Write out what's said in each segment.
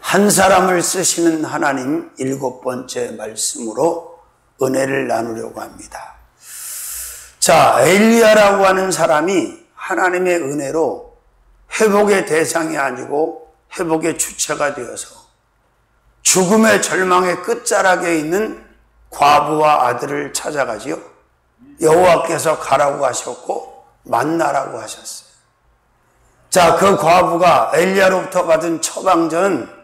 한 사람을 쓰시는 하나님 7번째 말씀으로 은혜를 나누려고 합니다. 자, 엘리야라고 하는 사람이 하나님의 은혜로 회복의 대상이 아니고 회복의 주체가 되어서 죽음의 절망의 끝자락에 있는 과부와 아들을 찾아가지요. 여호와께서 가라고 하셨고 만나라고 하셨어요. 자, 그 과부가 엘리야로부터 받은 처방전은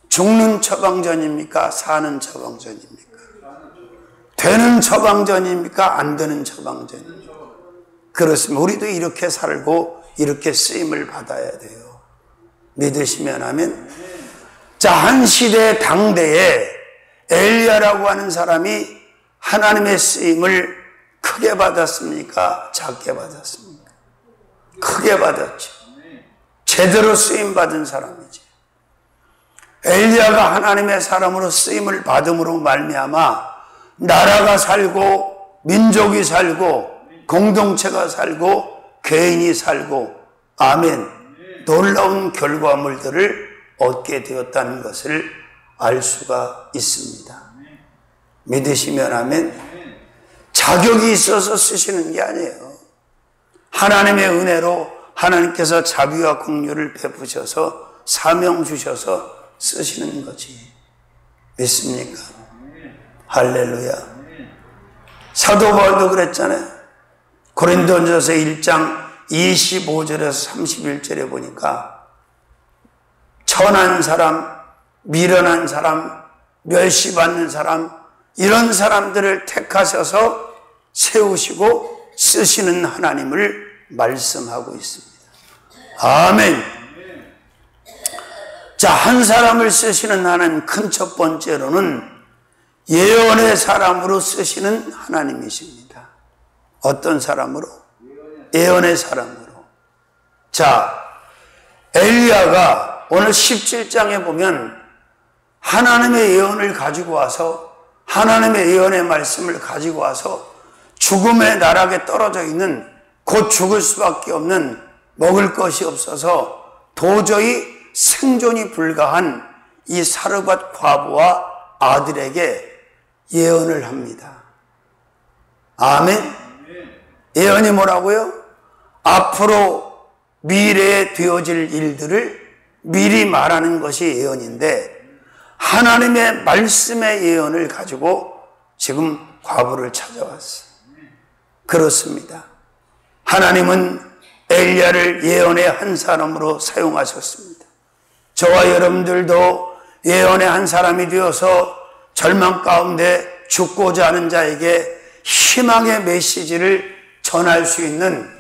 죽는 처방전입니까? 사는 처방전입니까? 되는 처방전입니까? 안 되는 처방전입니까? 그렇습니다. 우리도 이렇게 살고 이렇게 쓰임을 받아야 돼요. 믿으시면 아멘. 자, 한 시대 당대에 엘리야라고 하는 사람이 하나님의 쓰임을 크게 받았습니까? 작게 받았습니까? 크게 받았죠. 제대로 쓰임 받은 사람이지. 엘리야가 하나님의 사람으로 쓰임을 받음으로 말미암아 나라가 살고 민족이 살고 공동체가 살고 개인이 살고 아멘 놀라운 결과물들을 얻게 되었다는 것을 알 수가 있습니다. 믿으시면 아멘. 자격이 있어서 쓰시는 게 아니에요. 하나님의 은혜로 하나님께서 자비와 긍휼을 베푸셔서 사명 주셔서 쓰시는 거지. 믿습니까? 할렐루야. 사도 바울도 그랬잖아요. 고린도전서 1장 25절에서 31절에 보니까 천한 사람, 미련한 사람, 멸시받는 사람 이런 사람들을 택하셔서 세우시고 쓰시는 하나님을 말씀하고 있습니다. 아멘. 자, 한 사람을 쓰시는 하나님 큰 첫 번째로는 예언의 사람으로 쓰시는 하나님이십니다. 어떤 사람으로? 예언의 사람으로. 자, 엘리야가 오늘 17장에 보면 하나님의 예언을 가지고 와서 하나님의 예언의 말씀을 가지고 와서 죽음의 나락에 떨어져 있는 곧 죽을 수밖에 없는 먹을 것이 없어서 도저히 생존이 불가한 이 사르밧 과부와 아들에게 예언을 합니다. 아멘. 예언이 뭐라고요? 앞으로 미래에 되어질 일들을 미리 말하는 것이 예언인데 하나님의 말씀의 예언을 가지고 지금 과부를 찾아왔어요. 그렇습니다. 하나님은 엘리야를 예언의 한 사람으로 사용하셨습니다. 저와 여러분들도 예언의 한 사람이 되어서 절망 가운데 죽고자 하는 자에게 희망의 메시지를 전할 수 있는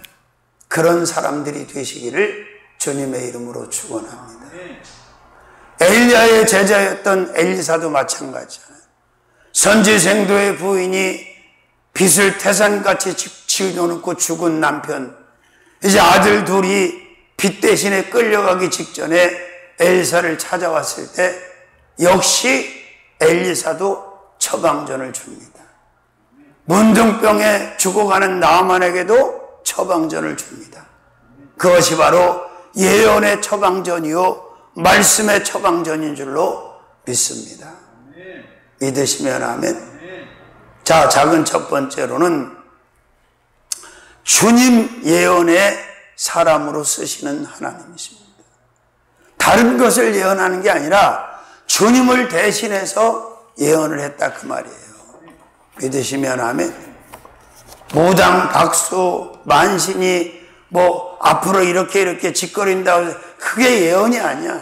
그런 사람들이 되시기를 주님의 이름으로 축원합니다. 엘리야의 제자였던 엘리사도 마찬가지잖아요. 선지생도의 부인이 빚을 태산같이 지어놓고 죽은 남편, 이제 아들 둘이 빚 대신에 끌려가기 직전에 엘리사를 찾아왔을 때 역시 엘리사도 처방전을 줍니다. 문둥병에 죽어가는 나아만에게도 처방전을 줍니다. 그것이 바로 예언의 처방전이요 말씀의 처방전인 줄로 믿습니다. 믿으시면 아멘. 자, 작은 첫 번째로는 주님 예언의 사람으로 쓰시는 하나님이십니다. 다른 것을 예언하는 게 아니라 주님을 대신해서 예언을 했다 그 말이에요. 믿으시면 아멘. 무당, 박수, 만신이 뭐 앞으로 이렇게 짓거린다고 해서 그게 예언이 아니야.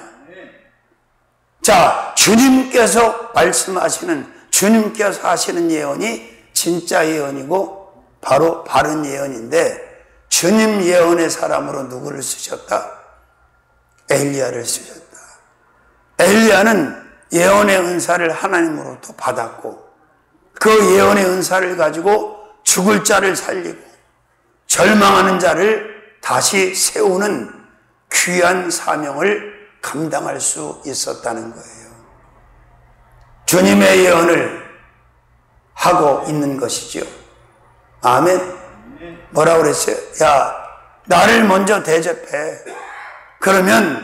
자, 주님께서 말씀하시는 주님께서 하시는 예언이 진짜 예언이고 바로 바른 예언인데 주님 예언의 사람으로 누구를 쓰셨다? 엘리야를 쓰셨다. 엘리야는 예언의 은사를 하나님으로부터 받았고 그 예언의 은사를 가지고 죽을 자를 살리고 절망하는 자를 다시 세우는 귀한 사명을 감당할 수 있었다는 거예요. 주님의 예언을 하고 있는 것이죠. 아멘. 뭐라고 그랬어요? 야, 나를 먼저 대접해. 그러면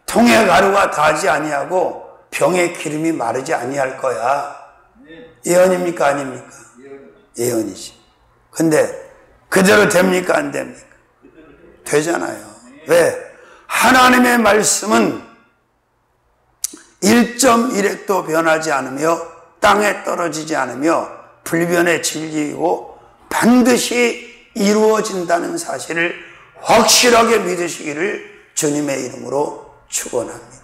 통에 가루가 다지 아니하고 병의 기름이 마르지 아니할 거야. 예언입니까? 아닙니까? 예언이지. 근데 그대로 됩니까? 안 됩니까? 되잖아요. 왜? 하나님의 말씀은 1.1획도 변하지 않으며 땅에 떨어지지 않으며 불변의 진리이고 반드시 이루어진다는 사실을 확실하게 믿으시기를 주님의 이름으로 축원합니다.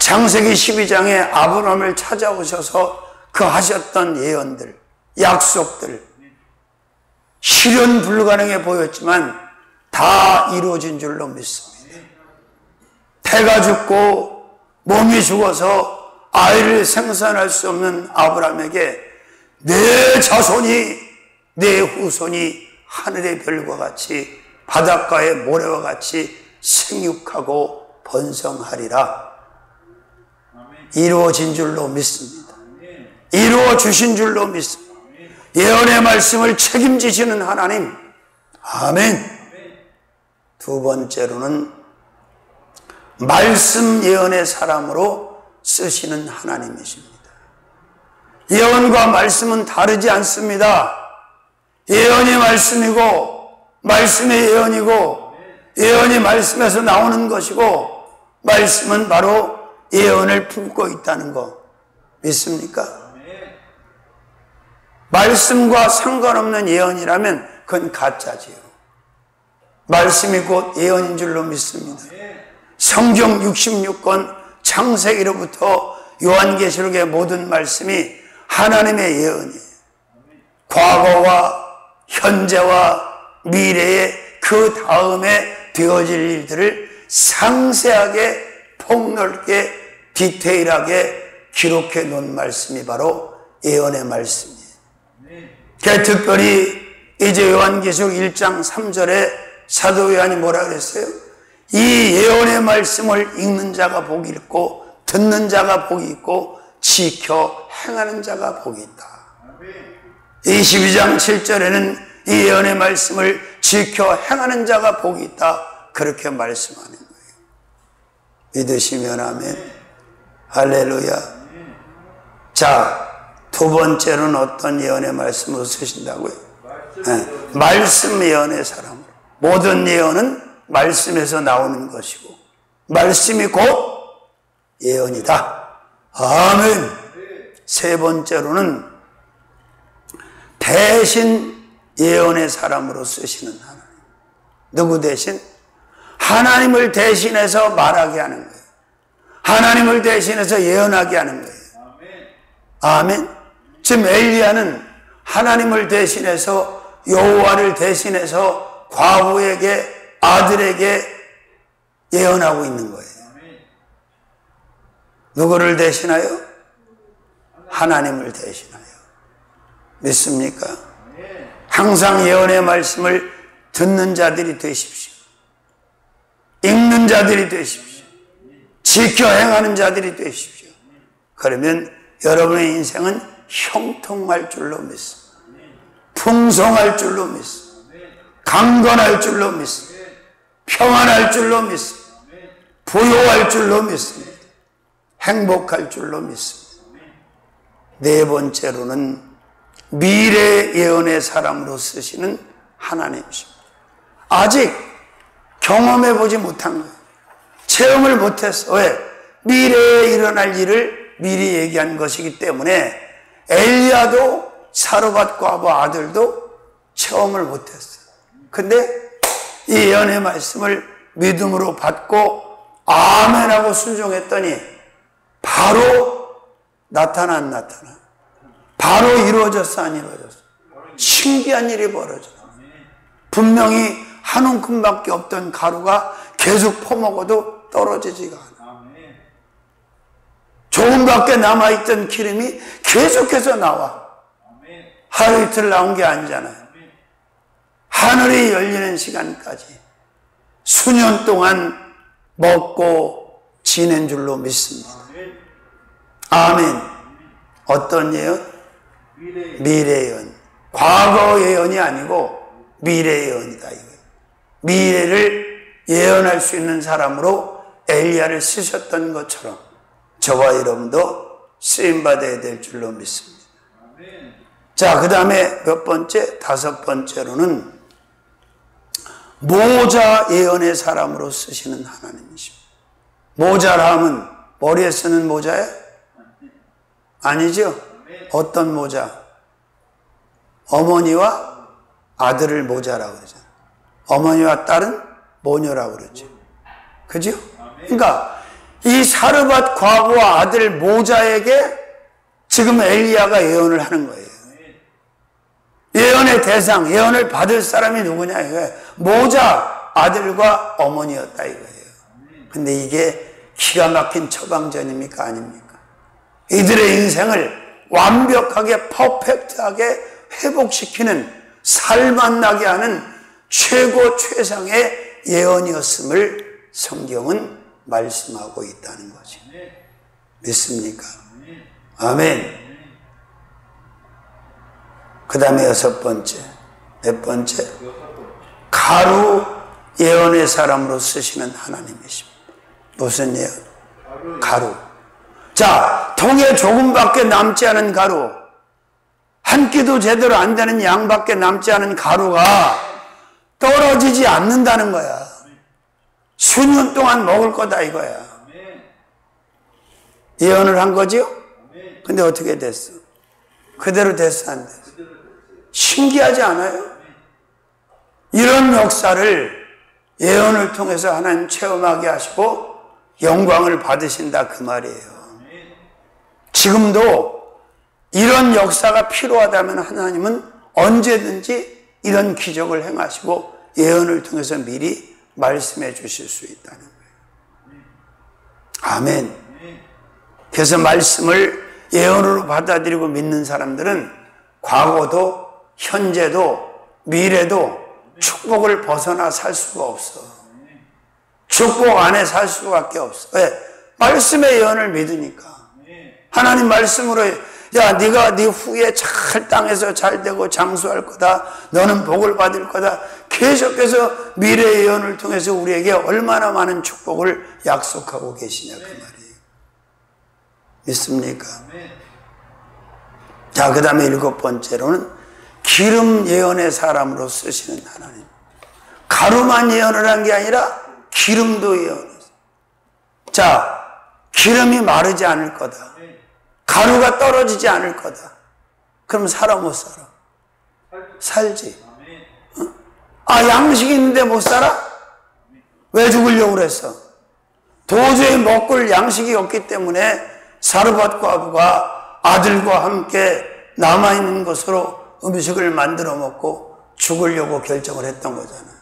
창세기 12장에 아브라함을 찾아오셔서 그 하셨던 예언들, 약속들, 실현 불가능해 보였지만 다 이루어진 줄로 믿습니다. 태가 죽고 몸이 죽어서 아이를 생산할 수 없는 아브라함에게 내 자손이, 내 후손이 하늘의 별과 같이 바닷가의 모래와 같이 생육하고 번성하리라. 이루어진 줄로 믿습니다. 이루어 주신 줄로 믿습니다. 예언의 말씀을 책임지시는 하나님. 아멘. 두 번째로는 말씀 예언의 사람으로 쓰시는 하나님이십니다. 예언과 말씀은 다르지 않습니다. 예언이 말씀이고 말씀이 예언이고 예언이 말씀에서 나오는 것이고 말씀은 바로 예언을 품고 있다는 거 믿습니까? 말씀과 상관없는 예언이라면 그건 가짜지요. 말씀이 곧 예언인 줄로 믿습니다. 성경 66권 창세기로부터 요한계시록의 모든 말씀이 하나님의 예언이에요. 과거와 현재와 미래의 그 다음에 되어질 일들을 상세하게 폭넓게 디테일하게 기록해 놓은 말씀이 바로 예언의 말씀이에요. 특별히 이제 요한계시록 1장 3절에 사도 요한이 뭐라 그랬어요? 이 예언의 말씀을 읽는 자가 복이 있고 듣는 자가 복이 있고 지켜 행하는 자가 복이 있다. 22장 7절에는 이 예언의 말씀을 지켜 행하는 자가 복이 있다. 그렇게 말씀하는 거예요. 믿으시면 아멘. 할렐루야. 자, 두 번째로는 어떤 예언의 말씀을 쓰신다고요? 말씀 예언의 사람으로. 모든 예언은 말씀에서 나오는 것이고 말씀이 곧 예언이다. 아멘. 세 번째로는 대신 예언의 사람으로 쓰시는 하나님. 누구 대신? 하나님을 대신해서 말하게 하는 거예요. 하나님을 대신해서 예언하게 하는 거예요. 아멘. 지금 엘리야는 하나님을 대신해서 여호와를 대신해서 과부에게 아들에게 예언하고 있는 거예요. 누구를 대신하여? 하나님을 대신하여. 믿습니까? 항상 예언의 말씀을 듣는 자들이 되십시오. 읽는 자들이 되십시오. 지켜 행하는 자들이 되십시오. 그러면 여러분의 인생은 형통할 줄로 믿습니다. 풍성할 줄로 믿습니다. 강건할 줄로 믿습니다. 평안할 줄로 믿습니다. 부요할 줄로 믿습니다. 행복할 줄로 믿습니다. 네 번째로는 미래 예언의 사람으로 쓰시는 하나님이십니다. 아직 경험해보지 못한 거예요. 체험을 못했어. 왜? 미래에 일어날 일을 미리 얘기한 것이기 때문에 엘리야도 사르밧 과부 아들도 체험을 못했어요. 근데 이 예언의 말씀을 믿음으로 받고 아멘하고 순종했더니 바로 나타나. 바로 이루어졌어, 안 이루어졌어? 신기한 일이 벌어졌어. 분명히 한 움큼밖에 없던 가루가 계속 퍼먹어도 떨어지지가 않아. 조금밖에 남아있던 기름이 계속해서 나와. 하루 이틀 나온 게 아니잖아요. 하늘이 열리는 시간까지 수년 동안 먹고 지낸 줄로 믿습니다. 아멘. 어떤 예언? 미래 예언. 과거 예언이 아니고 미래 예언이다. 이거예요. 미래를 예언할 수 있는 사람으로 엘리야를 쓰셨던 것처럼 저와 여러분도 쓰임받아야 될 줄로 믿습니다. 자, 그 다음에 몇 번째? 다섯 번째로는 모자 예언의 사람으로 쓰시는 하나님이십니다. 모자라 면 머리에 쓰는 모자예요? 아니죠? 어떤 모자? 어머니와 아들을 모자라고 그러잖아요. 어머니와 딸은 모녀라고 그러죠. 그죠? 그러니까 이 사르밧 과부와 아들 모자에게 지금 엘리야가 예언을 하는 거예요. 예언의 대상, 예언을 받을 사람이 누구냐 이거예요. 모자 아들과 어머니였다 이거예요. 근데 이게 기가 막힌 처방전입니까? 아닙니까? 이들의 인생을 완벽하게 퍼펙트하게 회복시키는 살맛나게 하는 최고 최상의 예언이었음을 성경은 말씀하고 있다는 거죠. 믿습니까? 아멘. 그 다음에 여섯 번째. 몇 번째? 가루 예언의 사람으로 쓰시는 하나님이십니다. 무슨 예언? 가루. 자, 통에 조금밖에 남지 않은 가루. 한 끼도 제대로 안 되는 양밖에 남지 않은 가루가 떨어지지 않는다는 거야. 수년 동안 먹을 거다 이거야. 예언을 한 거지요? 근데 어떻게 됐어? 그대로 됐어, 안 됐어? 신기하지 않아요? 이런 역사를 예언을 통해서 하나님 체험하게 하시고 영광을 받으신다 그 말이에요. 지금도 이런 역사가 필요하다면 하나님은 언제든지 이런 기적을 행하시고 예언을 통해서 미리 말씀해 주실 수 있다는 거예요. 아멘. 그래서 말씀을 예언으로 받아들이고 믿는 사람들은 과거도 현재도 미래도 축복을 벗어나 살 수가 없어. 축복 안에 살 수밖에 없어. 왜? 말씀의 예언을 믿으니까. 하나님 말씀으로 야, 네가 네 후에 잘 땅에서 잘 되고 장수할 거다. 너는 복을 받을 거다. 계속해서 미래의 예언을 통해서 우리에게 얼마나 많은 축복을 약속하고 계시냐 그 말이에요. 믿습니까? 자, 그 다음에 일곱 번째로는 기름 예언의 사람으로 쓰시는 하나님. 가루만 예언을 한 게 아니라 기름도 예언했어요. 자, 기름이 마르지 않을 거다. 가루가 떨어지지 않을 거다. 그럼 살아 못 살아? 살지. 아, 양식이 있는데 못 살아? 왜 죽으려고 그랬어? 도저히 먹을 양식이 없기 때문에 사르밧 과부가 아들과 함께 남아있는 것으로 음식을 만들어 먹고 죽으려고 결정을 했던 거잖아요.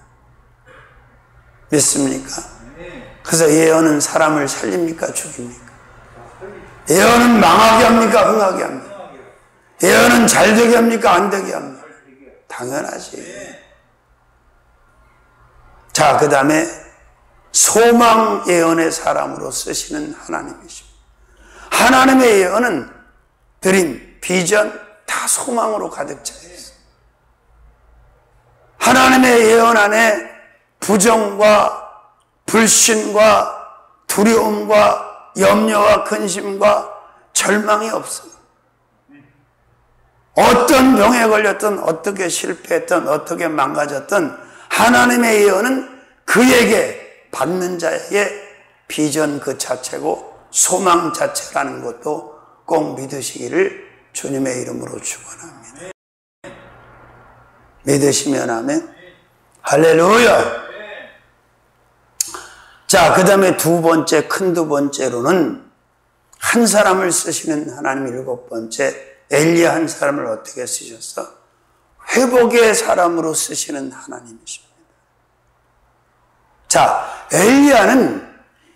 믿습니까? 그래서 예언은 사람을 살립니까? 죽입니까? 예언은 망하게 합니까? 흥하게 합니까? 예언은 잘 되게 합니까? 안 되게 합니까? 당연하지. 자, 그 다음에 소망 예언의 사람으로 쓰시는 하나님이십니다. 하나님의 예언은 드림, 비전, 다 소망으로 가득 차 있어요. 하나님의 예언 안에 부정과 불신과 두려움과 염려와 근심과 절망이 없어요. 어떤 병에 걸렸든 어떻게 실패했든 어떻게 망가졌든 하나님의 예언은 그에게 받는 자에게 비전 그 자체고 소망 자체라는 것도 꼭 믿으시기를 주님의 이름으로 축원합니다. 믿으시면 아멘. 할렐루야. 자, 그 다음에 두 번째로는 한 사람을 쓰시는 하나님 일곱 번째, 엘리야 한 사람을 어떻게 쓰셨어? 회복의 사람으로 쓰시는 하나님이십니다. 자, 엘리야는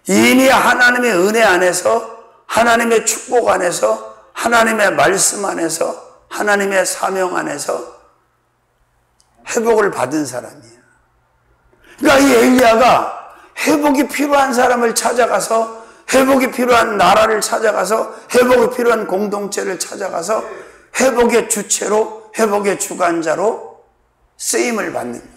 이미 하나님의 은혜 안에서, 하나님의 축복 안에서, 하나님의 말씀 안에서, 하나님의 사명 안에서 회복을 받은 사람이에요. 그러니까 이 엘리야가 회복이 필요한 사람을 찾아가서, 회복이 필요한 나라를 찾아가서, 회복이 필요한 공동체를 찾아가서 회복의 주체로, 회복의 주관자로 쓰임을 받는 거예요.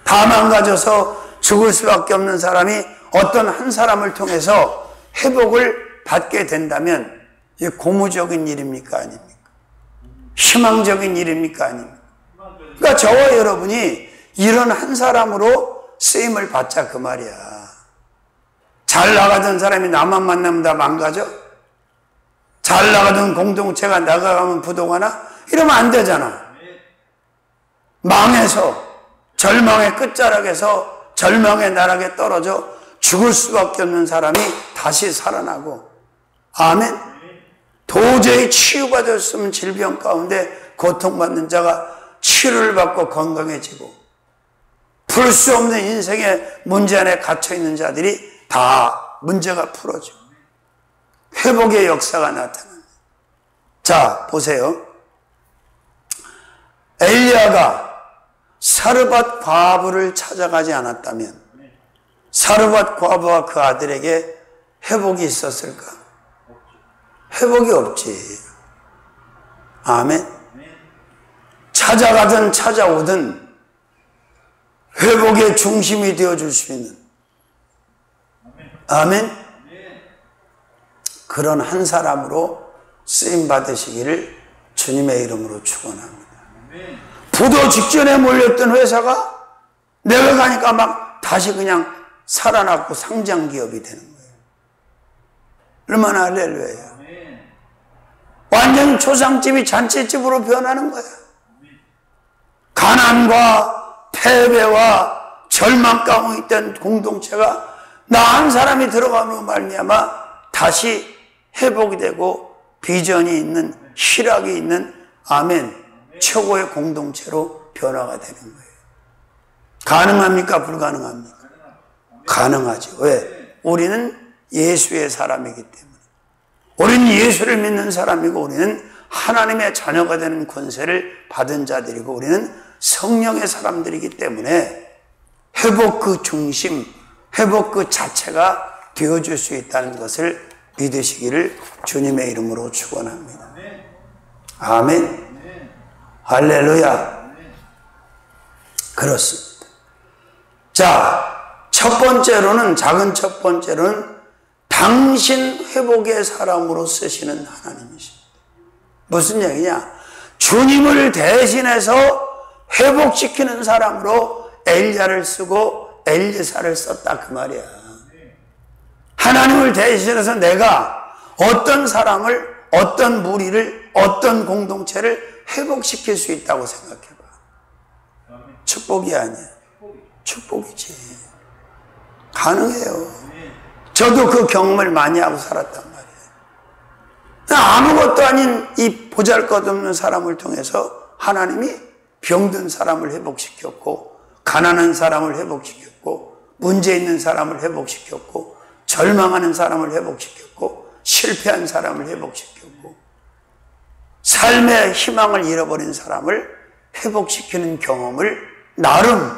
다 망가져서 죽을 수밖에 없는 사람이 어떤 한 사람을 통해서 회복을 받게 된다면 이게 고무적인 일입니까? 아닙니까? 희망적인 일입니까? 아닙니까? 그러니까 저와 여러분이 이런 한 사람으로 쓰임을 받자 그 말이야. 잘 나가던 사람이 나만 만나면 다 망가져? 잘 나가던 공동체가 나가면 부도가나? 이러면 안 되잖아. 망해서 절망의 끝자락에서 절망의 나락에 떨어져 죽을 수밖에 없는 사람이 다시 살아나고, 아멘. 도저히 치유받을 수 없는 질병 가운데 고통받는 자가 치료를 받고 건강해지고, 풀 수 없는 인생의 문제 안에 갇혀있는 자들이 다 문제가 풀어지고 회복의 역사가 나타납니다. 자, 보세요. 엘리야가 사르밧 과부를 찾아가지 않았다면 사르밧 과부와 그 아들에게 회복이 있었을까? 회복이 없지. 아멘. 찾아가든 찾아오든 회복의 중심이 되어줄 수 있는, 아멘. 그런 한 사람으로 쓰임 받으시기를 주님의 이름으로 축원합니다. 부도 직전에 몰렸던 회사가 내가 가니까 막 다시 그냥 살아났고 상장 기업이 되는 거예요. 얼마나 할렐루야예요. 완전 초상집이 잔치집으로 변하는 거야. 가난과 패배와 절망 가운데 있던 공동체가 나 한 사람이 들어가므로 말미암아 다시 회복이 되고 비전이 있는, 희락이 있는, 아멘, 최고의 공동체로 변화가 되는 거예요. 가능합니까? 불가능합니까? 가능하죠. 왜? 우리는 예수의 사람이기 때문에. 우리는 예수를 믿는 사람이고, 우리는 하나님의 자녀가 되는 권세를 받은 자들이고, 우리는 성령의 사람들이기 때문에 회복 그 중심, 회복 그 자체가 되어줄 수 있다는 것을 믿으시기를 주님의 이름으로 축원합니다. 아멘. 할렐루야. 그렇습니다. 자, 첫 번째로는, 작은 첫 번째로는 당신 회복의 사람으로 쓰시는 하나님이십니다. 무슨 얘기냐? 주님을 대신해서 회복시키는 사람으로 엘리야를 쓰고 엘리사를 썼다 그 말이야. 하나님을 대신해서 내가 어떤 사람을, 어떤 무리를, 어떤 공동체를 회복시킬 수 있다고 생각해봐. 축복이 아니야. 축복이지. 가능해요. 저도 그 경험을 많이 하고 살았단 말이에요. 아무것도 아닌 이 보잘것없는 사람을 통해서 하나님이 병든 사람을 회복시켰고, 가난한 사람을 회복시켰고, 문제 있는 사람을 회복시켰고, 절망하는 사람을 회복시켰고, 실패한 사람을 회복시켰고, 삶의 희망을 잃어버린 사람을 회복시키는 경험을 나름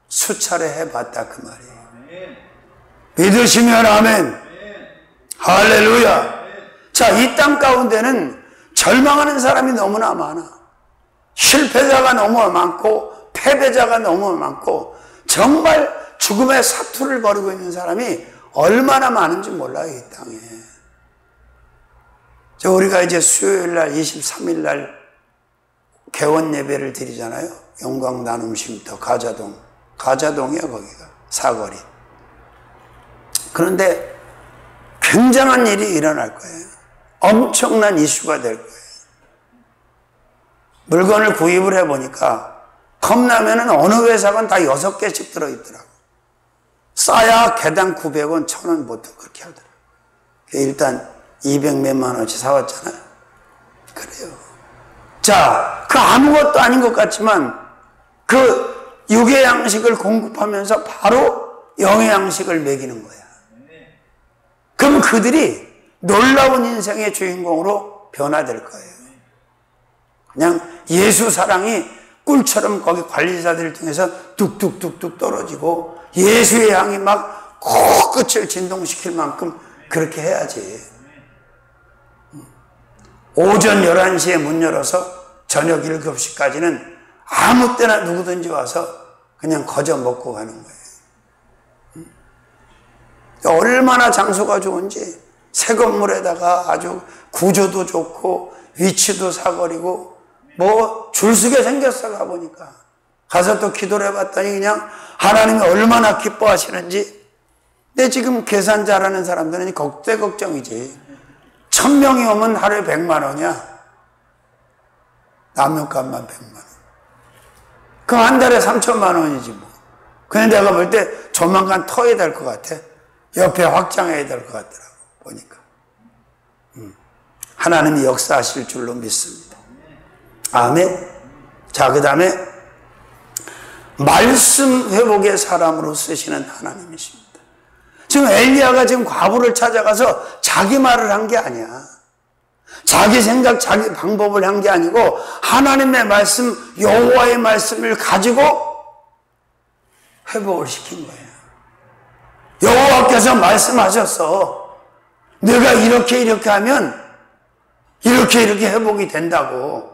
수차례 해봤다 그 말이에요. 믿으시면 아멘. 할렐루야. 자, 이 땅 가운데는 절망하는 사람이 너무나 많아. 실패자가 너무 많고 패배자가 너무 많고 정말 죽음의 사투를 벌이고 있는 사람이 얼마나 많은지 몰라요, 이 땅에. 우리가 이제 수요일날 23일날 개원 예배를 드리잖아요. 영광 나눔 쉼터 가자동이야 거기가 사거리. 그런데 굉장한 일이 일어날 거예요. 엄청난 이슈가 될 거예요. 물건을 구입을 해보니까 컵라면은 어느 회사건 다 6개씩 들어있더라고. 싸야 개당 900원, 1000원 보통 그렇게 하더라고. 일단 200몇만 원치 사왔잖아요. 그래요. 자, 그 아무것도 아닌 것 같지만 그 육의 양식을 공급하면서 바로 영의 양식을 먹이는 거야. 그럼 그들이 놀라운 인생의 주인공으로 변화될 거예요. 그냥 예수 사랑이 꿀처럼 거기 관리자들을 통해서 뚝뚝뚝뚝 떨어지고 예수의 향이 막 코끝을 진동시킬 만큼 그렇게 해야지. 오전 11시에 문 열어서 저녁 7시까지는 아무 때나 누구든지 와서 그냥 거저 먹고 가는 거예요. 얼마나 장소가 좋은지, 새 건물에다가 아주 구조도 좋고 위치도 사거리고 뭐 줄서게 생겼어. 가보니까 가서 또 기도를 해봤더니 그냥 하나님이 얼마나 기뻐하시는지. 근데 지금 계산 잘하는 사람들은 그때 걱정이지. 1000명이 오면 하루에 100만 원이야. 라면값만 100만 원. 그럼 한 달에 3천만 원이지 뭐. 근데 내가 볼 때 조만간 터야 될 것 같아. 옆에 확장해야 될 것 같더라고 보니까. 하나님이 역사하실 줄로 믿습니다. 아멘. 자, 그 다음에 말씀 회복의 사람으로 쓰시는 하나님이십니다. 지금 엘리야가 지금 과부를 찾아가서 자기 말을 한 게 아니야. 자기 생각, 자기 방법을 한 게 아니고 하나님의 말씀, 여호와의 말씀을 가지고 회복을 시킨 거예요. 여호와께서 말씀하셨어. 내가 이렇게 하면 이렇게 회복이 된다고.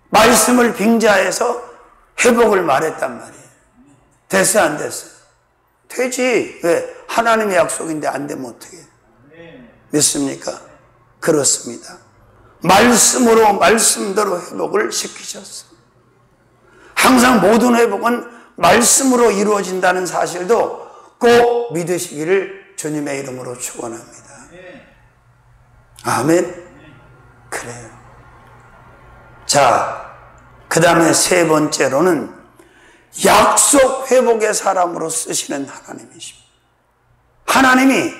말씀을 빙자해서 회복을 말했단 말이에요. 됐어, 안 됐어? 되지. 왜? 하나님의 약속인데 안 되면 어떻게 해요? 믿습니까? 그렇습니다. 말씀으로, 말씀대로 회복을 시키셨어. 항상 모든 회복은 말씀으로 이루어진다는 사실도 꼭 믿으시기를 주님의 이름으로 축원합니다. 아멘. 그래요. 자, 그 다음에 세 번째로는 약속 회복의 사람으로 쓰시는 하나님이십니다. 하나님이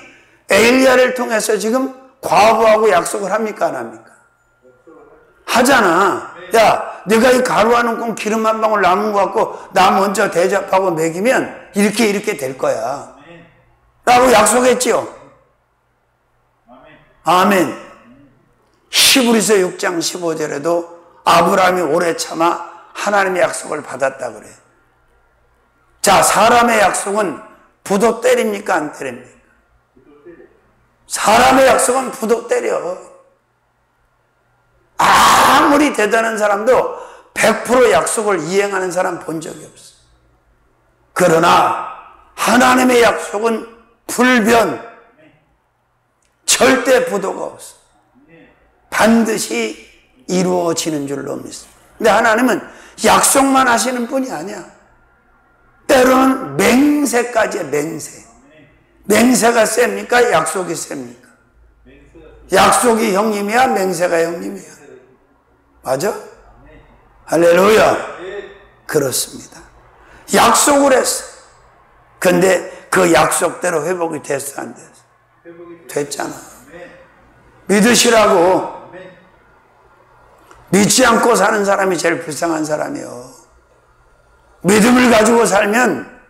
엘리야를 통해서 지금 과부하고 약속을 합니까, 안 합니까? 하잖아. 야, 네가 이 가루하는 콩 기름 한 방울 남은 것 같고 나 먼저 대접하고 먹이면 이렇게 될 거야 라고 약속했지요. 아멘. 히브리서 6장 15절에도 아브라함이 오래 참아 하나님의 약속을 받았다 그래. 자, 사람의 약속은 부도 때립니까, 안 때립니까? 사람의 약속은 부도 때려. 아무리 대단한 사람도 100% 약속을 이행하는 사람 본 적이 없어. 그러나 하나님의 약속은 불변, 절대 부도가 없어. 반드시 이루어지는 줄로 믿습니다. 근데 하나님은 약속만 하시는 분이 아니야. 때로는 맹세까지 맹세. 맹세가 셉니까? 약속이 셉니까? 약속이 형님이야? 맹세가 형님이야? 맞아? 할렐루야. 그렇습니다. 약속을 했어. 근데 그 약속대로 회복이 됐어, 안 됐어? 됐잖아. 믿으시라고. 믿지 않고 사는 사람이 제일 불쌍한 사람이요. 믿음을 가지고 살면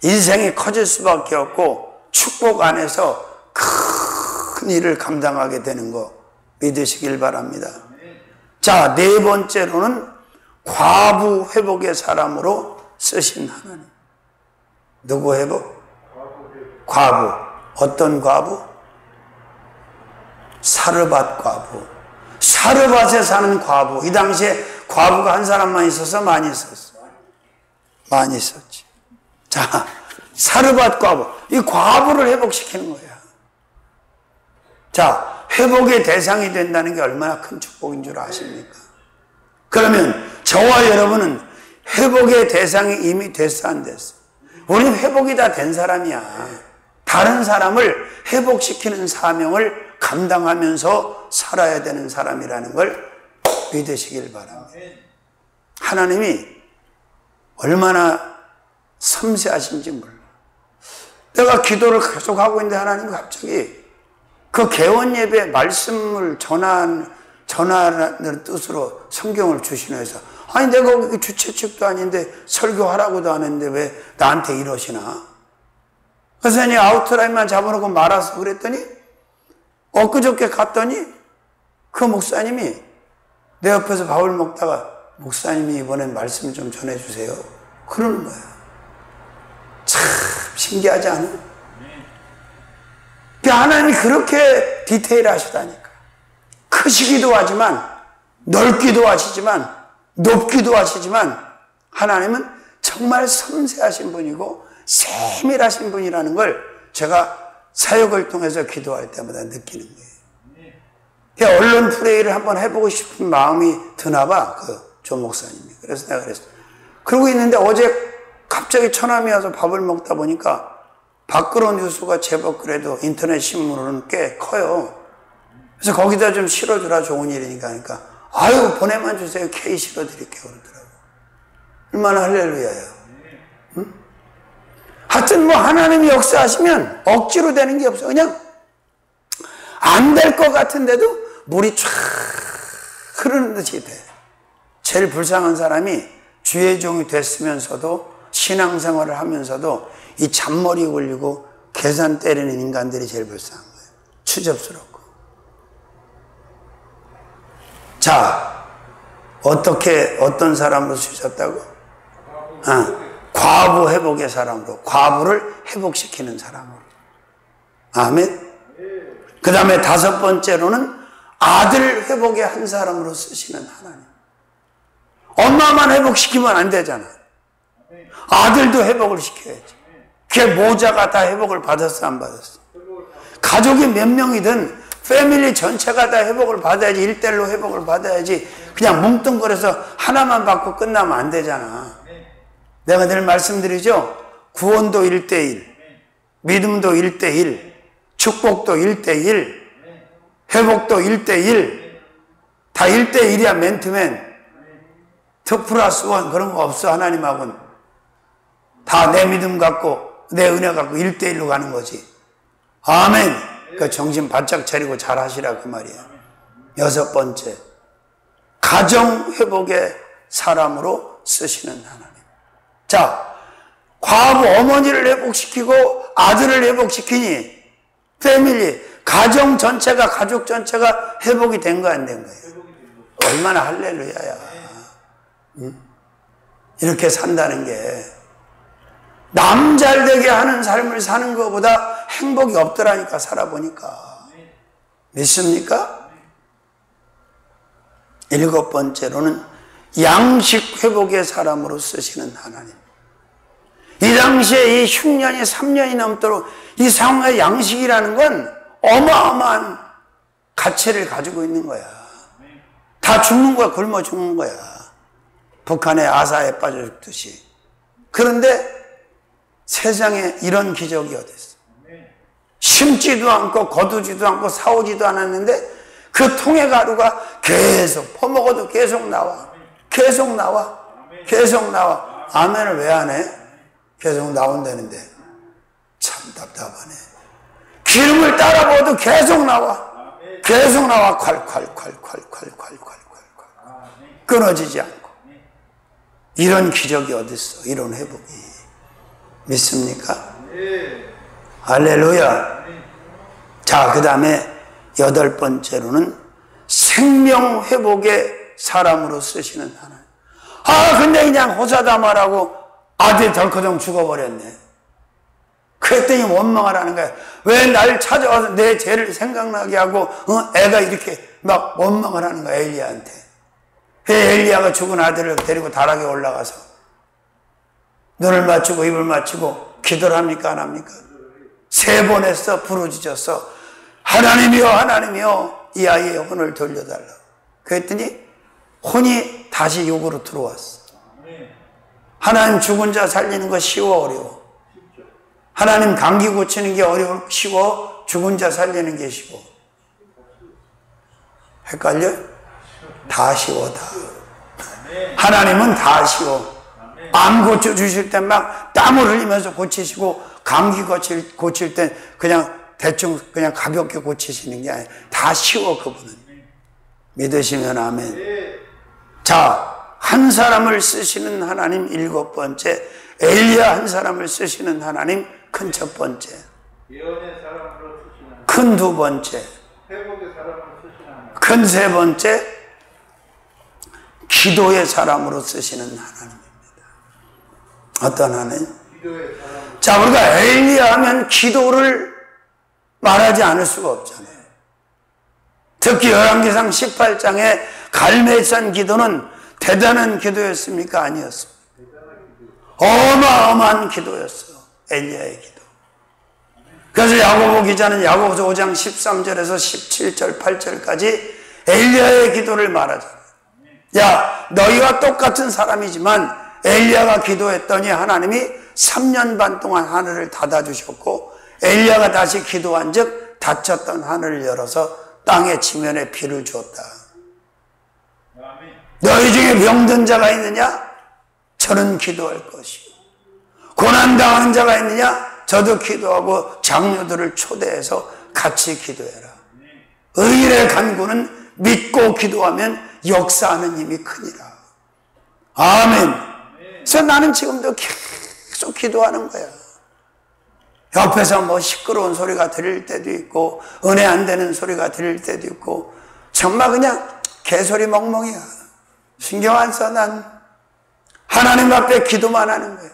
인생이 커질 수밖에 없고 축복 안에서 큰 일을 감당하게 되는 거 믿으시길 바랍니다. 자, 네 번째로는 과부 회복의 사람으로 쓰신 하나님. 누구 회복? 과부. 어떤 과부? 사르밧 과부. 사르밧에 사는 과부. 이 당시에 과부가 한 사람만 있어서 많이 있었어. 많이 있었지. 자, 사르밧 과부. 이 과부를 회복시키는 거야. 자, 회복의 대상이 된다는 게 얼마나 큰 축복인 줄 아십니까? 그러면 저와 여러분은 회복의 대상이 이미 됐어, 안 됐어? 우리는 회복이 다 된 사람이야. 다른 사람을 회복시키는 사명을 감당하면서 살아야 되는 사람이라는 걸 믿으시길 바랍니다. 하나님이 얼마나 섬세하신지 몰라. 내가 기도를 계속 하고 있는데 하나님이 갑자기 그 개원 예배 말씀을 전하는 뜻으로 성경을 주시나 해서, 아니 내가 주최 측도 아닌데 설교하라고도 하는데 왜 나한테 이러시나? 그래서 그냥 아웃라인만 잡아놓고 말아서 그랬더니 엊그저께 갔더니 그 목사님이 내 옆에서 밥을 먹다가 목사님이 이번엔 말씀 좀 전해주세요 그러는 거야. 참 신기하지 않아? 하나님이 그렇게 디테일하시다니까. 크시기도 하지만 넓기도 하시지만 높기도 하시지만 하나님은 정말 섬세하신 분이고 세밀하신 분이라는 걸 제가 사역을 통해서 기도할 때마다 느끼는 거예요. 그러니까 언론 프레이를 한번 해보고 싶은 마음이 드나 봐, 조 목사님이. 그래서 내가 그랬어. 그러고 있는데 어제 갑자기 처남이 와서 밥을 먹다 보니까 밖으로 뉴스가 제법 그래도 인터넷 신문으로는 꽤 커요. 그래서 거기다 좀 실어주라, 좋은 일이니까 하니까 아유 보내만 주세요, K 실어드릴게요 그러더라고. 얼마나 할렐루야예요. 응? 하여튼 뭐 하나님이 역사하시면 억지로 되는 게 없어. 그냥 안 될 것 같은데도 물이 쫙 흐르는 듯이 돼. 제일 불쌍한 사람이 주의 종이 됐으면서도 신앙생활을 하면서도 이 잔머리 굴리고 계산 때리는 인간들이 제일 불쌍한 거예요. 추접스럽고. 자, 어떤 사람으로 쓰셨다고? 과부 회복의 사람으로, 과부를 회복시키는 사람으로. 아멘. 그 다음에 5번째로는 아들 회복의 한 사람으로 쓰시는 하나님. 엄마만 회복시키면 안 되잖아. 아들도 회복을 시켜야지. 그게 모자가 다 회복을 받았어, 안 받았어? 가족이 몇 명이든 패밀리 전체가 다 회복을 받아야지, 1대1로 회복을 받아야지. 그냥 뭉뚱그려서 하나만 받고 끝나면 안 되잖아. 내가 늘 말씀드리죠. 구원도 1대1, 믿음도 1대1, 축복도 1대1, 회복도 1대1, 다 1대1이야, 맨투맨. 2+1 그런 거 없어, 하나님하고는. 다 내 믿음 갖고, 내 은혜 갖고 1대1로 가는 거지. 아멘. 그 정신 바짝 차리고 잘 하시라, 그 말이야. 6번째, 가정 회복의 사람으로 쓰시는 하나님. 자, 과부 어머니를 회복시키고 아들을 회복시키니 패밀리, 가정 전체가, 가족 전체가 회복이 된 거 안 된 거예요? 얼마나 할렐루야야. 응? 이렇게 산다는 게 남 잘되게 하는 삶을 사는 것보다 행복이 없더라니까, 살아보니까. 믿습니까? 7번째로는 양식 회복의 사람으로 쓰시는 하나님. 이 당시에 이 흉년이 3년이 넘도록 이 상황의 양식이라는 건 어마어마한 가치를 가지고 있는 거야. 다 죽는 거야, 굶어 죽는 거야. 북한의 아사에 빠져 죽듯이. 그런데 세상에 이런 기적이 어디 있어? 심지도 않고 거두지도 않고 사오지도 않았는데 그 통의 가루가 계속 퍼먹어도 계속 나와. 계속 나와. 계속 나와. 아멘을 왜 안 해? 계속 나온다는데 참 답답하네. 기름을 따라 부어도 계속 나와. 계속 나와. 콸콸콸콸콸콸콸콸 끊어지지 않고. 이런 기적이 어디 있어? 이런 회복이. 믿습니까? 할렐루야. 자, 그 다음에 8번째로는 생명 회복의 사람으로 쓰시는 하나님. 근데 그냥 호사다마라고 아들이 덜커덩 죽어버렸네. 그랬더니 원망을 하는 거야. 왜 날 찾아와서 내 죄를 생각나게 하고 애가 이렇게 막 원망을 하는 거야, 엘리야한테. 엘리야가 죽은 아들을 데리고 다락에 올라가서 눈을 맞추고 입을 맞추고 기도를 합니까, 안 합니까? 3번 했어. 부르짖었어. 하나님이여, 하나님이여, 이 아이의 혼을 돌려달라고. 그랬더니 혼이 다시 육으로 들어왔어. 하나님 죽은 자 살리는 거 쉬워, 어려워? 하나님 감기 고치는 게 어려워, 쉬워? 죽은 자 살리는 게 쉬워? 헷갈려? 다 쉬워, 다. 하나님은 다 쉬워. 암 고쳐주실 땐 막 땀을 흘리면서 고치시고, 감기 고칠 땐 그냥 대충 그냥 가볍게 고치시는 게 아니에요. 다 쉬워, 그분은. 믿으시면 아멘. 자, 한 사람을 쓰시는 하나님 7번째, 엘리야 한 사람을 쓰시는 하나님 큰 첫 번째, 큰 2번째, 큰 3번째, 기도의 사람으로 쓰시는 하나님입니다. 어떤 하나님? 자, 우리가 엘리야 하면 기도를 말하지 않을 수가 없잖아요. 특히 열왕기상 18장의 갈멜산 기도는 대단한 기도였습니까? 아니었습니까? 어마어마한 기도였어요. 엘리야의 기도. 그래서 야고보 기자는 야고보서 5장 13절에서 17절 8절까지 엘리야의 기도를 말하잖아요. 야, 너희와 똑같은 사람이지만 엘리야가 기도했더니 하나님이 3년 반 동안 하늘을 닫아주셨고, 엘리야가 다시 기도한 즉 닫혔던 하늘을 열어서 땅의 지면에 비를 주었다. 너희 중에 병든 자가 있느냐? 저는 기도할 것이요. 고난당하는 자가 있느냐? 저도 기도하고 장로들을 초대해서 같이 기도해라. 의인의 간구는 믿고 기도하면 역사하는 힘이 크니라. 아멘. 그래서 나는 지금도 계속 기도하는 거야. 옆에서 뭐 시끄러운 소리가 들릴 때도 있고, 은혜 안 되는 소리가 들릴 때도 있고, 정말 그냥 개소리 멍멍이야. 신경 안 써. 난 하나님 앞에 기도만 하는 거예요.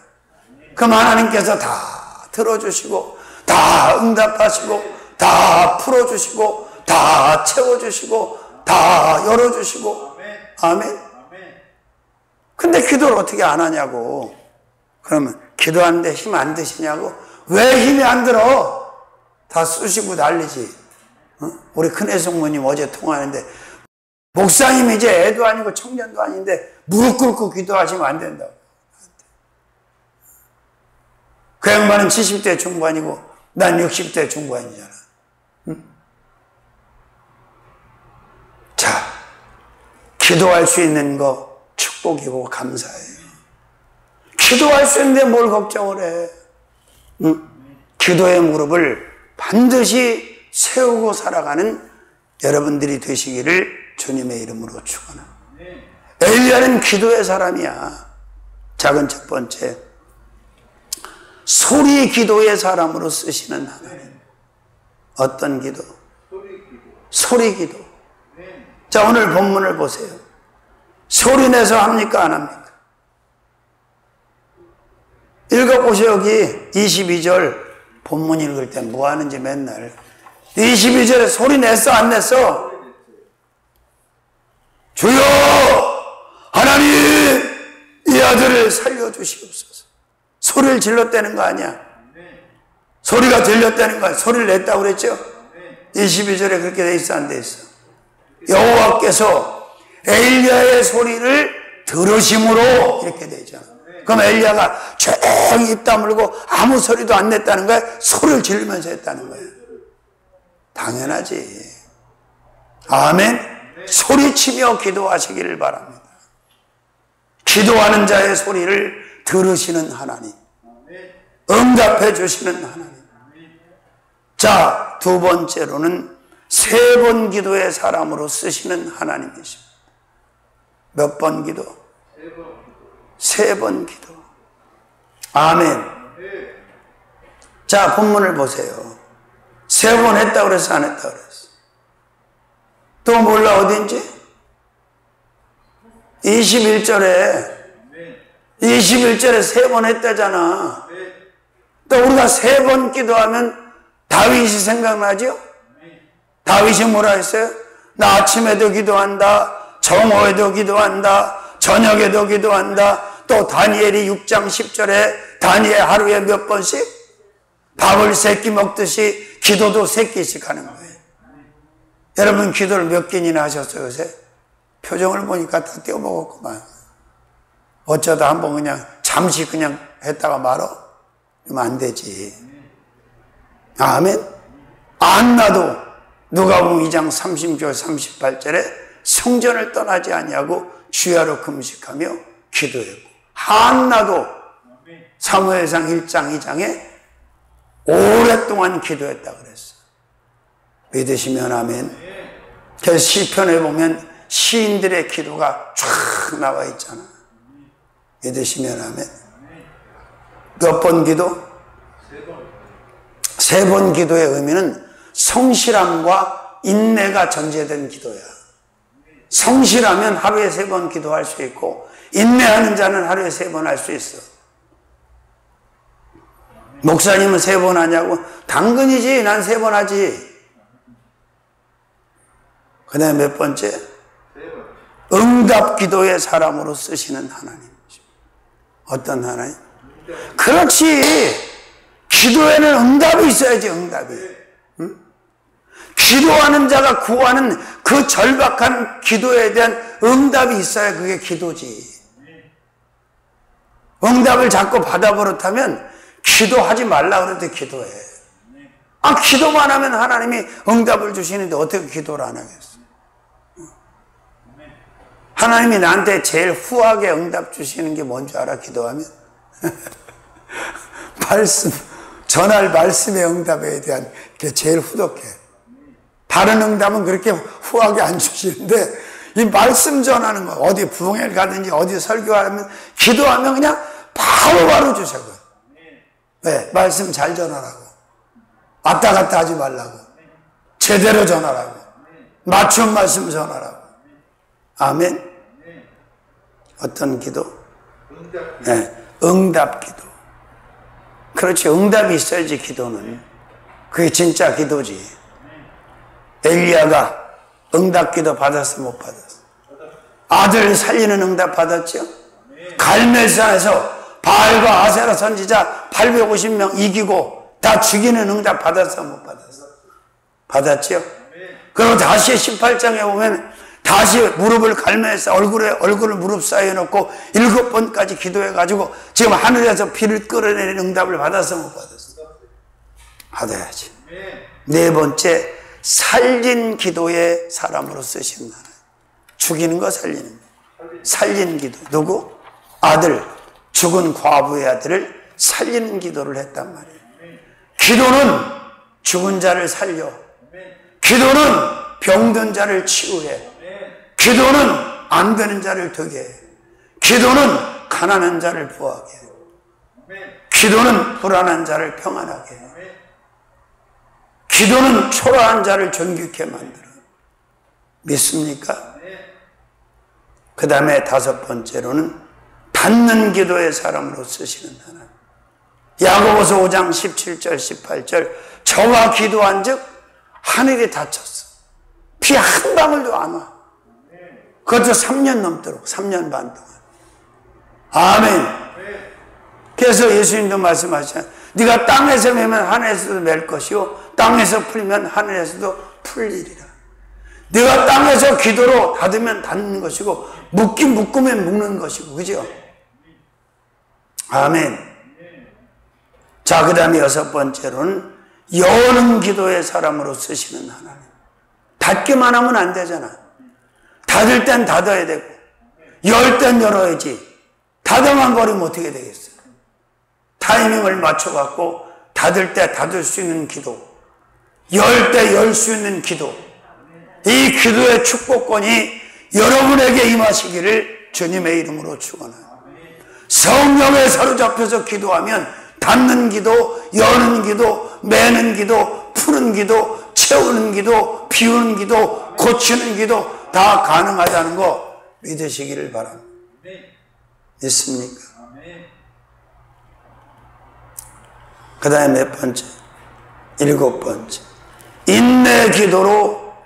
그럼 하나님께서 다 들어주시고, 다 응답하시고, 다 풀어주시고, 다 채워주시고, 다 열어주시고. 아멘. 근데 기도를 어떻게 안 하냐고. 그러면 기도하는데 힘 안 드시냐고. 왜 힘이 안 들어? 다 쑤시고 난리지. 우리 큰애 성모님 어제 통화하는데, 목사님 이제 애도 아니고 청년도 아닌데 무릎 꿇고 기도하시면 안 된다고. 그 양반은 70대 중반이고 난 60대 중반이잖아. 자, 기도할 수 있는 거 축복이고 감사해요. 기도할 수 있는데 뭘 걱정을 해. 기도의 무릎을 반드시 세우고 살아가는 여러분들이 되시기를 주님의 이름으로 축원합니다. 엘리야는 기도의 사람이야. 작은 첫 번째, 소리 기도의 사람으로 쓰시는 하나님. 어떤 기도? 소리 기도. 자, 오늘 본문을 보세요. 소리 내서 합니까, 안 합니까? 읽어보세요. 여기 22절 본문 읽을 때 뭐 하는지 맨날 22절에 소리 냈어, 안 냈어? 주여 하나님 이 아들을 살려주시옵소서. 소리를 질렀다는 거 아니야. 소리가 들렸다는 거야. 소리를 냈다고 그랬죠. 22절에 그렇게 돼 있어, 안 돼 있어? 여호와께서 엘리야의 소리를 들으심으로 이렇게 돼 있잖아. 그럼 엘리야가 조용히 입 다물고 아무 소리도 안 냈다는 거야? 소리를 지르면서 했다는 거야. 당연하지. 아멘. 소리치며 기도하시기를 바랍니다. 기도하는 자의 소리를 들으시는 하나님, 응답해 주시는 하나님. 자, 두 번째로는 세 번 기도의 사람으로 쓰시는 하나님이십니다. 몇 번 기도? 세 번 기도. 아멘. 자, 본문을 보세요. 세 번 했다고 그래서 안 했다고 그랬어. 또 몰라 어딘지? 21절에 세 번 했다잖아. 또 우리가 세 번 기도하면 다윗이 생각나죠? 다윗이 뭐라 했어요? 나 아침에도 기도한다, 정오에도 기도한다, 저녁에도 기도한다. 또 다니엘이 6장 10절에 다니엘 하루에 몇 번씩 밥을 3끼 먹듯이 기도도 3끼씩 하는 거예요. 여러분 기도를 몇 끼나 하셨어요 요새? 표정을 보니까 다 떼어먹었구만. 어쩌다 한번 그냥 잠시 그냥 했다가 말어? 그러면 안 되지. 아멘. 안 나도 누가복음 2장 30절 38절에 성전을 떠나지 아니하고 주야로 금식하며 기도했고, 한나도 사무엘상 1장 2장에 오랫동안 기도했다고 그랬어. 믿으시면 아멘. 그래서 시편에 보면 시인들의 기도가 쫙 나와 있잖아. 믿으시면 아멘. 몇 번 기도? 세 번 기도의 의미는 성실함과 인내가 전제된 기도야. 성실하면 하루에 3번 기도할 수 있고, 인내하는 자는 하루에 3번 할 수 있어. 목사님은 3번 하냐고? 당근이지. 난 3번 하지. 그 다음에 몇 번째? 응답 기도의 사람으로 쓰시는 하나님. 어떤 하나님? 그렇지. 기도에는 응답이 있어야지, 응답이. 응? 기도하는 자가 구하는 그 절박한 기도에 대한 응답이 있어야 그게 기도지. 응답을 자꾸 받아버릇하면 기도하지 말라 그래도 기도해. 기도만 하면 하나님이 응답을 주시는데 어떻게 기도를 안 하겠어? 하나님이 나한테 제일 후하게 응답 주시는 게 뭔지 알아, 기도하면? 말씀, 전할 말씀의 응답에 대한 게 제일 후덕해. 다른 응답은 그렇게 후하게 안 주시는데, 이 말씀 전하는 거, 어디 부흥회를 가든지 어디 설교하면, 기도하면 그냥 바로바로 주셔. 왜? 말씀 잘 전하라고. 왔다 갔다 하지 말라고. 제대로 전하라고. 맞춤 말씀 전하라고. 아멘. 어떤 기도? 응답 기도. 그렇지, 응답이 있어야지 기도는. 그게 진짜 기도지. 엘리야가 응답 기도 받았어, 못 받았어? 아들 살리는 응답 받았죠? 갈멜산에서 바알과 아세라 선지자 850명 이기고 다 죽이는 응답 받았어, 못 받았어? 받았죠? 그리고 다시 18장에 보면 다시 무릎을 갈매서 얼굴을 무릎 사이에 놓고 7번까지 기도해가지고 지금 하늘에서 피를 끌어내리는 응답을 받았어, 못 받았어? 받아야지. 네 번째, 살린 기도의 사람으로 쓰시는 하나님. 죽이는 거 살리는 거. 살린 기도. 누구? 아들. 죽은 과부의 아들을 살리는 기도를 했단 말이에요. 기도는 죽은 자를 살려. 기도는 병든 자를 치유해. 기도는 안 되는 자를 되게 해. 기도는 가난한 자를 부하게 해. 기도는 불안한 자를 평안하게 해. 기도는 초라한 자를 존귀케 만들어. 믿습니까? 그 다음에 5번째로는 닫는 기도의 사람으로 쓰시는 하나님. 야고보서 5장 17절 18절 저와 기도한 즉 하늘이 닫혔어. 비 한 방울도 안 와. 그것도 3년 넘도록, 3년 반 동안. 아멘. 그래서 예수님도 말씀하셨잖아요. 네가 땅에서 매면 하늘에서도 맬 것이요 땅에서 풀면 하늘에서도 풀리리라. 네가 땅에서 기도로 닫으면 닫는 것이고 묶으면 묶는 것이고, 그죠? 아멘. 자, 그 다음에 6번째로는 여는 기도의 사람으로 쓰시는 하나님. 닫기만 하면 안 되잖아. 닫을 땐 닫아야 되고 열 땐 열어야지. 닫아만 버리면 어떻게 되겠어요? 타이밍을 맞춰갖고 닫을 때 닫을 수 있는 기도, 열 때 열 수 있는 기도, 이 기도의 축복권이 여러분에게 임하시기를 주님의 이름으로 축원합니다. 성령에 사로잡혀서 기도하면 닫는 기도, 여는 기도, 매는 기도, 푸는 기도, 채우는 기도, 비우는 기도, 고치는 기도 다 가능하다는 거 믿으시기를 바랍니다. 믿습니까? 그 다음에 몇 번째? 7번째.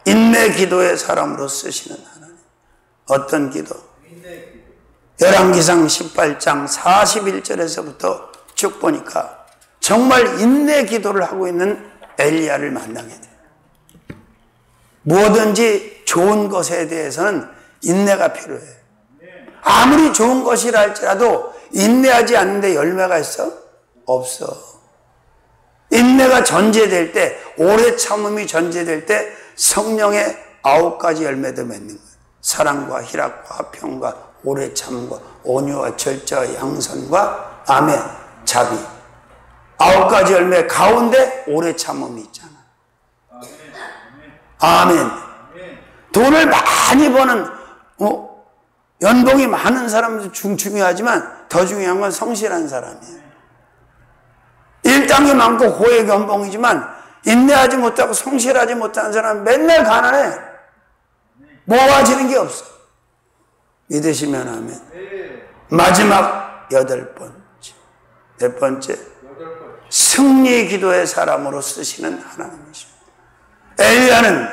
인내 기도의 사람으로 쓰시는 하나님. 어떤 기도? 열왕기상 18장 41절에서부터 쭉 보니까 정말 인내 기도를 하고 있는 엘리야를 만나게 돼요. 무엇든지 좋은 것에 대해서는 인내가 필요해. 아무리 좋은 것이라 할지라도 인내하지 않는데 열매가 있어? 없어. 인내가 전제될 때, 오래 참음이 전제될 때 성령의 9가지 열매도 맺는 거예요. 사랑과 희락과 화평과 오래 참음과 온유와 절제와 양선과 아멘, 자비. 9가지 열매 가운데 오래 참음이 있잖아. 아멘. 돈을 많이 버는 연봉이 많은 사람도 중요하지만 더 중요한 건 성실한 사람이에요. 일당이 많고 고액 연봉이지만 인내하지 못하고 성실하지 못하는 사람은 맨날 가난해. 모아지는 게 없어. 믿으시면 아멘. 마지막 8번째. 몇 번째? 승리 기도의 사람으로 쓰시는 하나님이십니다. 엘리야는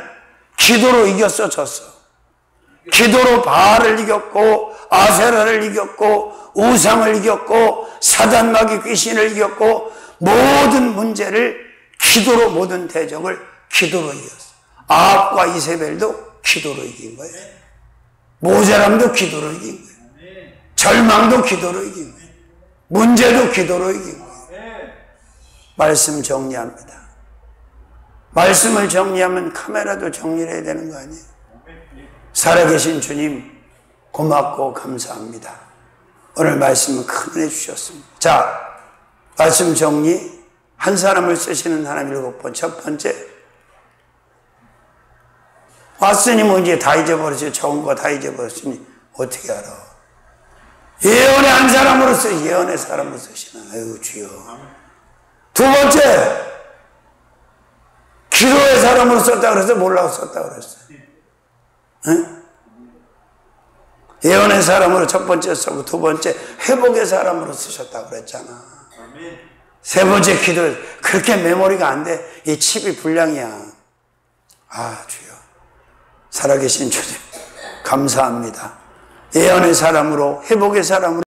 기도로 이겼어, 졌어. 기도로 바알을 이겼고 아세라를 이겼고 우상을 이겼고 사단마귀 귀신을 이겼고 모든 문제를 기도로, 모든 대적을 기도로 이겼어. 아합과 이세벨도 기도로 이긴 거예요. 모자람도 기도로 이긴 거예요. 절망도 기도로 이긴 거예요. 문제도 기도로 이긴 거예요. 말씀 정리합니다. 말씀을 정리하면 카메라도 정리를 해야 되는 거 아니에요? 살아계신 주님 고맙고 감사합니다. 오늘 말씀은 큰 은혜 주셨습니다. 자, 말씀 정리. 한 사람을 쓰시는 하나님 7번. 첫 번째, 왔으니 뭐 이제 다 잊어버렸어요. 좋은 거 다 잊어버렸으니 어떻게 알아? 예언의 한 사람으로서, 예언의 사람으로 쓰시나. 아이고 주여. 두 번째, 기도의 사람으로 썼다 그래서 몰라서 썼다 그랬어요. 응? 예언의 사람으로 첫 번째 쓰고 두 번째 회복의 사람으로 쓰셨다고 그랬잖아. 세 번째 기도, 그렇게 메모리가 안 돼. 이 칩이 불량이야. 아 주여, 살아계신 주님 감사합니다. 예언의 사람으로, 회복의 사람으로